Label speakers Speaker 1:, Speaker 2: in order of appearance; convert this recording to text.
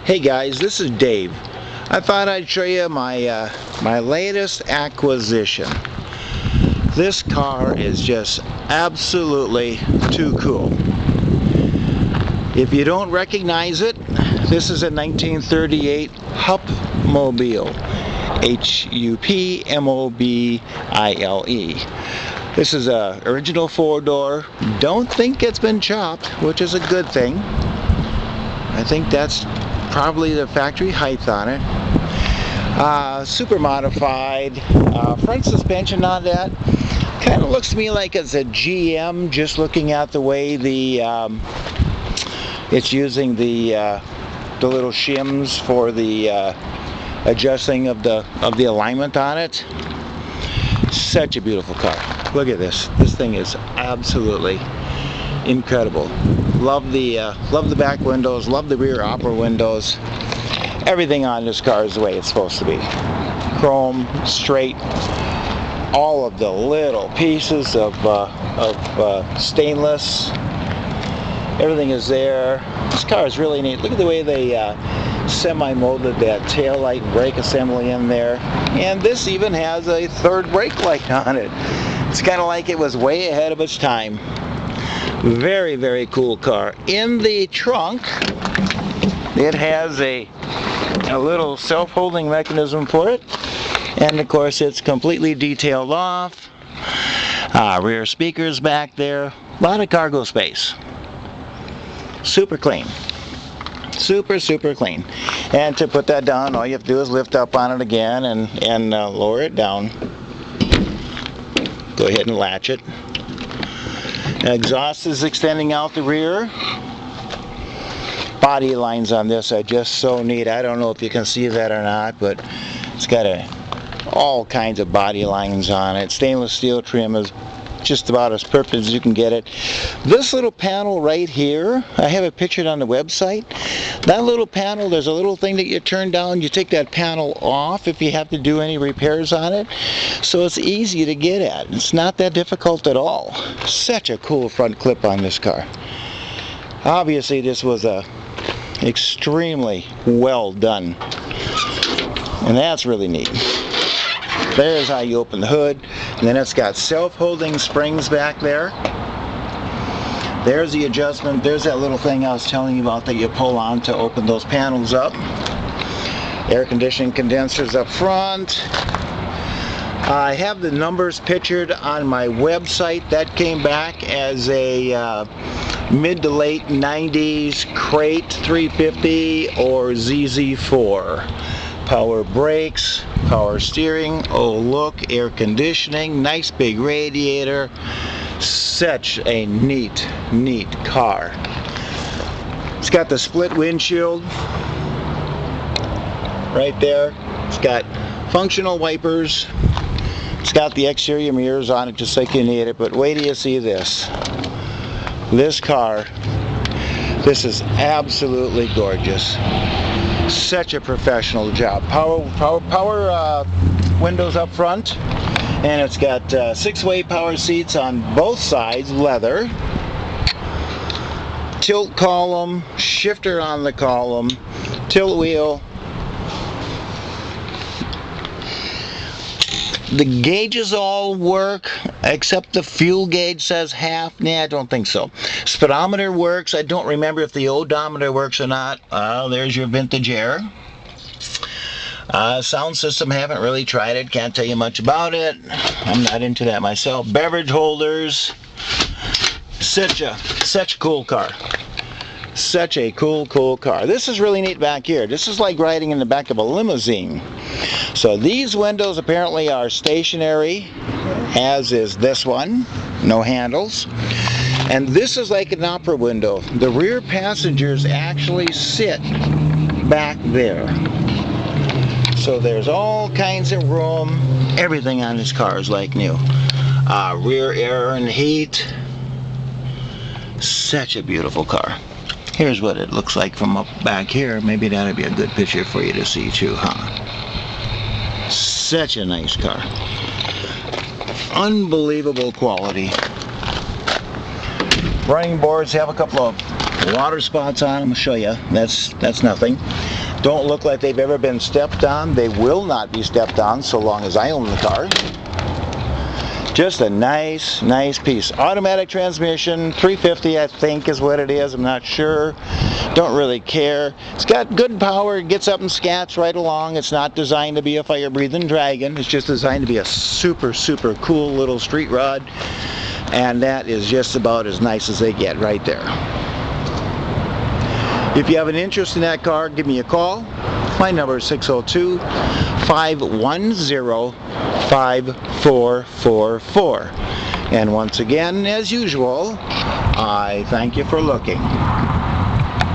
Speaker 1: Hey guys, this is Dave. I thought I'd show you my my latest acquisition. This car is just absolutely too cool. If you don't recognize it, this is a 1938 Hupmobile. H-U-P-M-O-B-I-L-E. This is a original four-door. Don't think it's been chopped, which is a good thing. I think that's probably the factory height on it. Super modified. Front suspension on that kind of looks to me like it's a GM, just looking at the way the it's using the little shims for the adjusting of the alignment on it. Such a beautiful car. Look at this. This thing is absolutely incredible. Love the back windows, love the rear upper windows. Everything on this car is the way it's supposed to be. Chrome, straight, all of the little pieces of stainless. Everything is there. This car is really neat. Look at the way they semi-molded that tail light and brake assembly in there. And this even has a third brake light on it. It's kind of like it was way ahead of its time. Very, very cool car. In the trunk, it has a little self-holding mechanism for it, and of course it's completely detailed off. Rear speakers back there. A lot of cargo space. Super clean. Super clean. And to put that down, all you have to do is lift up on it again and lower it down. Go ahead and latch it. Exhaust is extending out the rear. Body lines on this are just so neat. I don't know if you can see that or not, but it's got all kinds of body lines on it. Stainless steel trim is just about as perfect as you can get it. This little panel right here, I have it pictured on the website. That little panel, there's a little thing that you turn down. You take that panel off if you have to do any repairs on it. So it's easy to get at. It's not that difficult at all. Such a cool front clip on this car. Obviously this was extremely well done. And that's really neat. There's how you open the hood. And then it's got self-holding springs back there. There's the adjustment. There's that little thing I was telling you about that you pull on to open those panels up. Air conditioning condensers up front. I have the numbers pictured on my website. That came back as a mid to late 90s Crate 350 or ZZ4. Power brakes, power steering, oh look, air conditioning, nice big radiator. Such a neat car. It's got the split windshield right there. It's got functional wipers. It's got the exterior mirrors on it just like you need it, but wait till you see this. This car, this is absolutely gorgeous. Such a professional job. Power windows up front, and it's got 6-way power seats on both sides, leather. Tilt column, shifter on the column, tilt wheel. The gauges all work, except the fuel gauge says half. Nah, I don't think so. Speedometer works. I don't remember if the odometer works or not. There's your vintage air. Sound system, haven't really tried it. Can't tell you much about it. I'm not into that myself. Beverage holders. Such a cool car. Such a cool car. This is really neat back here. This is like riding in the back of a limousine. So these windows apparently are stationary, as is this one. No handles. And this is like an opera window. The rear passengers actually sit back there. So there's all kinds of room. Everything on this car is like new. Rear air and heat. Such a beautiful car. Here's what it looks like from up back here. Maybe that'd be a good picture for you to see too, huh? Such a nice car. Unbelievable quality. Running boards have a couple of Water spots on them, I'll show you. That's nothing. Don't look like they've ever been stepped on. They will not be stepped on so long as I own the car. Just a nice piece. Automatic transmission, 350 I think is what it is. I'm not sure. Don't really care. It's got good power. It gets up and scats right along. It's not designed to be a fire-breathing dragon. It's just designed to be a super cool little street rod. And that is just about as nice as they get right there. If you have an interest in that car, give me a call. My number is 602-510-5444. And once again, as usual, I thank you for looking.